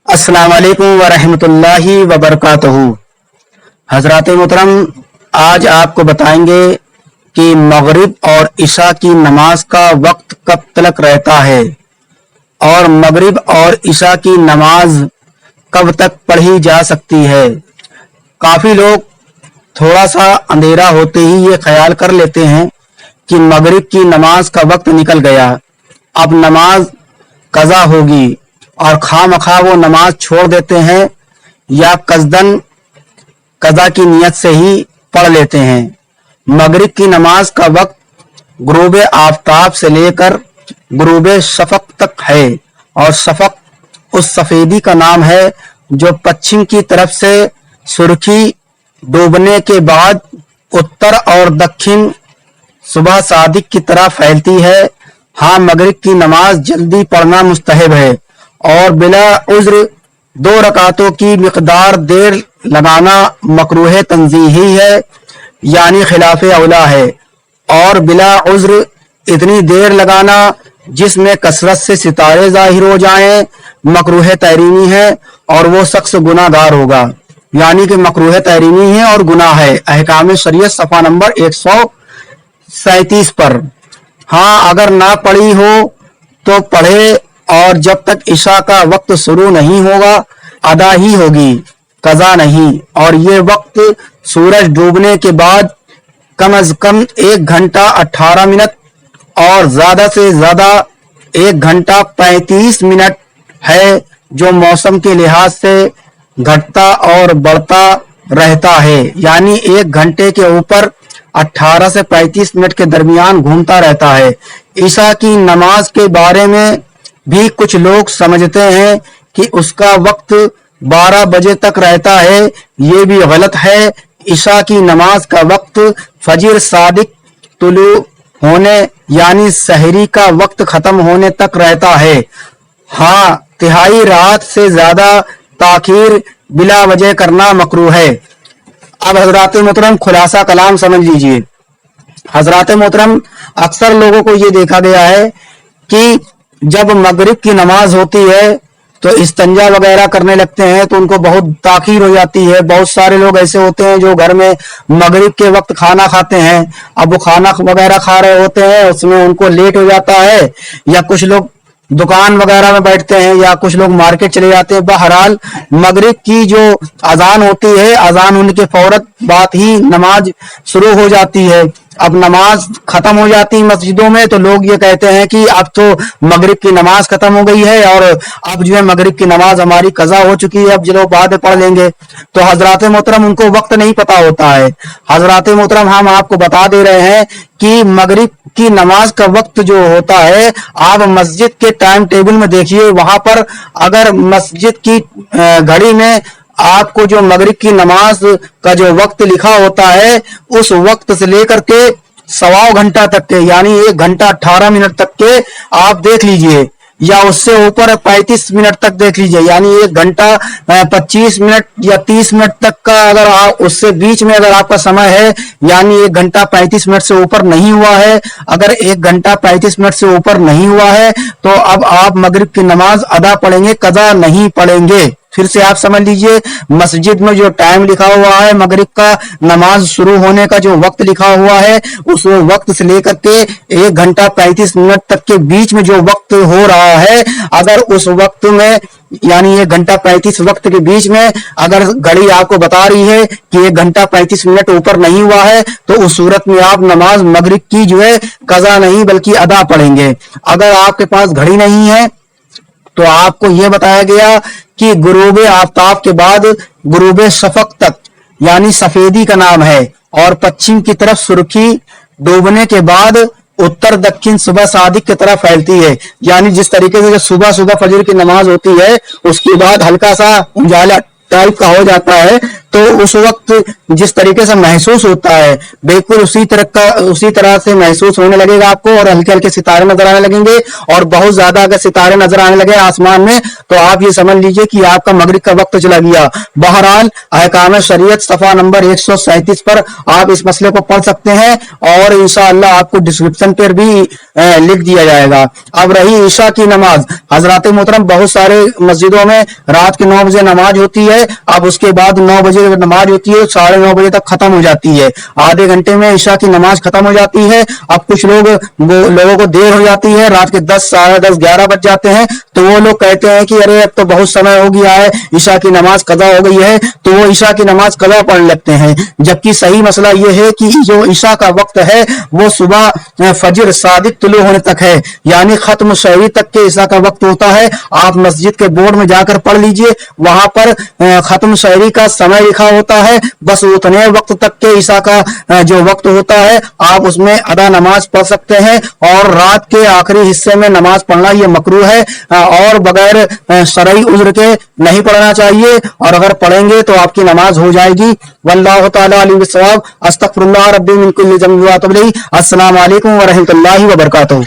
अस्सलाम वालेकुम वरहमत व वबरकातुहू। हजरात मोहतरम, आज आपको बताएंगे कि मगरिब और इशा की नमाज का वक्त कब तक रहता है और मगरिब और इशा की नमाज कब तक पढ़ी जा सकती है। काफ़ी लोग थोड़ा सा अंधेरा होते ही ये ख्याल कर लेते हैं कि मगरिब की नमाज का वक्त निकल गया, अब नमाज कज़ा होगी, और खामखा वो नमाज छोड़ देते हैं या कज़दन कज़ा की नियत से ही पढ़ लेते हैं। मगरिब की नमाज का वक्त गुरूब आफताब से लेकर गुरूब शफक तक है, और शफक उस सफेदी का नाम है जो पश्चिम की तरफ से सुर्खी डूबने के बाद उत्तर और दक्षिण सुबह सादिक की तरह फैलती है। हाँ, मगरिब की नमाज जल्दी पढ़ना मुस्तहब है और बिला उज्र 2 रकातों की मिकदार देर लगाना मकरूह तंजीही है, यानी खिलाफ औला है। और बिला उज्र इतनी देर लगाना जिसमें कसरत से सितारे जाहिर हो जाएं मकरूह तहरीमी है, और वो शख्स गुनाहगार होगा, यानी कि मकरूह तहरीमी है और गुनाह है। अहकाम शरीयत सफ़ा नंबर 137 पर। हाँ, अगर ना पढ़ी हो तो पढ़े, और जब तक इशा का वक्त शुरू नहीं होगा अदा ही होगी, कज़ा नहीं। और ये वक्त सूरज डूबने के बाद कम अज कम 1 घंटा 18 मिनट और ज्यादा से ज्यादा 1 घंटा 35 मिनट है, जो मौसम के लिहाज से घटता और बढ़ता रहता है, यानी 1 घंटे के ऊपर 18 से 35 मिनट के दरमियान घूमता रहता है। ईशा की नमाज के बारे में भी कुछ लोग समझते हैं कि उसका वक्त 12 बजे तक रहता है, ये भी गलत है। ईशा की नमाज का वक्त फजर सादिक तुलू होने यानी सहरी का वक्त खत्म होने तक रहता है। हाँ, तिहाई रात से ज्यादा ताखीर बिला वजह करना मकरूह है। अब हजरात मोहतरम खुलासा कलाम समझ लीजिए। हजरात मोहतरम, अक्सर लोगों को ये देखा गया है कि जब मगरिब की नमाज होती है तो इस्तंजा वगैरह करने लगते हैं, तो उनको बहुत ताखीर हो जाती है। बहुत सारे लोग ऐसे होते हैं जो घर में मगरिब के वक्त खाना खाते हैं, अब वो खाना वगैरह खा रहे होते हैं, उसमें उनको लेट हो जाता है, या कुछ लोग दुकान वगैरह में बैठते हैं, या कुछ लोग मार्केट चले जाते हैं। बहरहाल मगरिब की जो अजान होती है, अजान होने के फौरन बाद ही नमाज शुरू हो जाती है। अब नमाज खत्म हो जाती है मस्जिदों में, तो लोग ये कहते हैं कि अब तो मगरिब की नमाज खत्म हो गई है और अब जो है मगरिब की नमाज हमारी कज़ा हो चुकी है, अब जो लोग बाद में पढ़ लेंगे। तो हजरात मोहतरम, उनको वक्त नहीं पता होता है। हजरात मोहतरम, हम आपको बता दे रहे हैं कि मगरिब की नमाज का वक्त जो होता है, आप मस्जिद के टाइम टेबल में देखिए, वहां पर अगर मस्जिद की घड़ी में आपको जो मगरिब की नमाज का जो वक्त लिखा होता है, उस वक्त से लेकर के 1.25 घंटा तक के, यानी 1 घंटा 18 मिनट तक के आप देख लीजिए, या उससे ऊपर 35 मिनट तक देख लीजिए, यानी 1 घंटा 25 मिनट या 30 मिनट तक का, अगर आप उससे बीच में अगर आपका समय है, यानी 1 घंटा 35 मिनट से ऊपर नहीं हुआ है, अगर 1 घंटा 35 मिनट से ऊपर नहीं हुआ है, तो अब आप मगरिब की नमाज अदा पढ़ेंगे, कज़ा नहीं पढ़ेंगे। फिर से आप समझ लीजिए, मस्जिद में जो टाइम लिखा हुआ है, मगरिब का नमाज शुरू होने का जो वक्त लिखा हुआ है, उस वक्त से लेकर के 1 घंटा 35 मिनट तक के बीच में जो वक्त हो रहा है, अगर उस वक्त में यानी 1 घंटा 35 वक्त के बीच में अगर घड़ी आपको बता रही है कि 1 घंटा 35 मिनट ऊपर नहीं हुआ है, तो उस सूरत में आप नमाज मगरिब की जो है कज़ा नहीं बल्कि अदा पढ़ेंगे। अगर आपके पास घड़ी नहीं है तो आपको यह बताया गया कि गुरूब आफताब के बाद गुरूब शफक तक, यानी सफेदी का नाम है, और पश्चिम की तरफ सुर्खी डूबने के बाद उत्तर दक्षिण सुबह सादिक की तरफ फैलती है। यानी जिस तरीके से सुबह सुबह फजर की नमाज होती है, उसके बाद हल्का सा उजाला टाइप का हो जाता है, तो तो उस वक्त जिस तरीके से महसूस होता है बिल्कुल उसी तरह से महसूस होने लगेगा आपको, और हल्के हल्के सितारे नजर आने लगेंगे। और बहुत ज्यादा अगर सितारे नजर आने लगे आसमान में तो आप ये समझ लीजिए कि आपका मगरिब का वक्त चला गया। बहरहाल अहकाम शरीयत सफा नंबर 137 पर आप इस मसले को पढ़ सकते हैं, और इंशाअल्लाह आपको डिस्क्रिप्शन पर भी लिख दिया जाएगा। अब रही ईशा की नमाज, हजरात मोहतरम बहुत सारे मस्जिदों में रात के 9 बजे नमाज होती है। अब उसके बाद 9 बजे नमाज होती है, 9:30 बजे तक खत्म हो जाती है। आधे घंटे में ईशा की नमाज खत्म हो जाती है। अब कुछ लोगों को देर हो जाती है, रात के 10, 10:30, 11 बज जाते हैं, तो वो लोग कहते हैं कि अरे अब तो बहुत समय हो गया है, ईशा की नमाज कज़ा हो गई है, तो वो ईशा की नमाज कज़ा पढ़ लेते हैं। जबकि सही मसला ये है कि जो ईशा का वक्त है वो सुबह फजर सादिक तुलू होने तक है, यानी खत्म शहरी तक के ईशा का वक्त होता है। आप मस्जिद के बोर्ड में जाकर पढ़ लीजिए, वहां पर खत्म शहरी का समय लिखा होता है। बस उतने वक्त तक के ईशा का जो वक्त होता है आप उसमें अदा नमाज पढ़ सकते हैं, और रात के आखिरी हिस्से में नमाज पढ़ना ये मकरूह है, और बगैर शरई उज्र के नहीं पढ़ना चाहिए, और अगर पढ़ेंगे तो आपकी नमाज हो जाएगी। वल्लाहु ताला अलिम बिस्सवाब। अस्तगफिरुल्लाह रब्बी मिन कुल्ली ज़ंबिन व अतूबु इलैहि। अस्सलामु अलैकुम व रहमतुल्लाहि व बरकातुहू।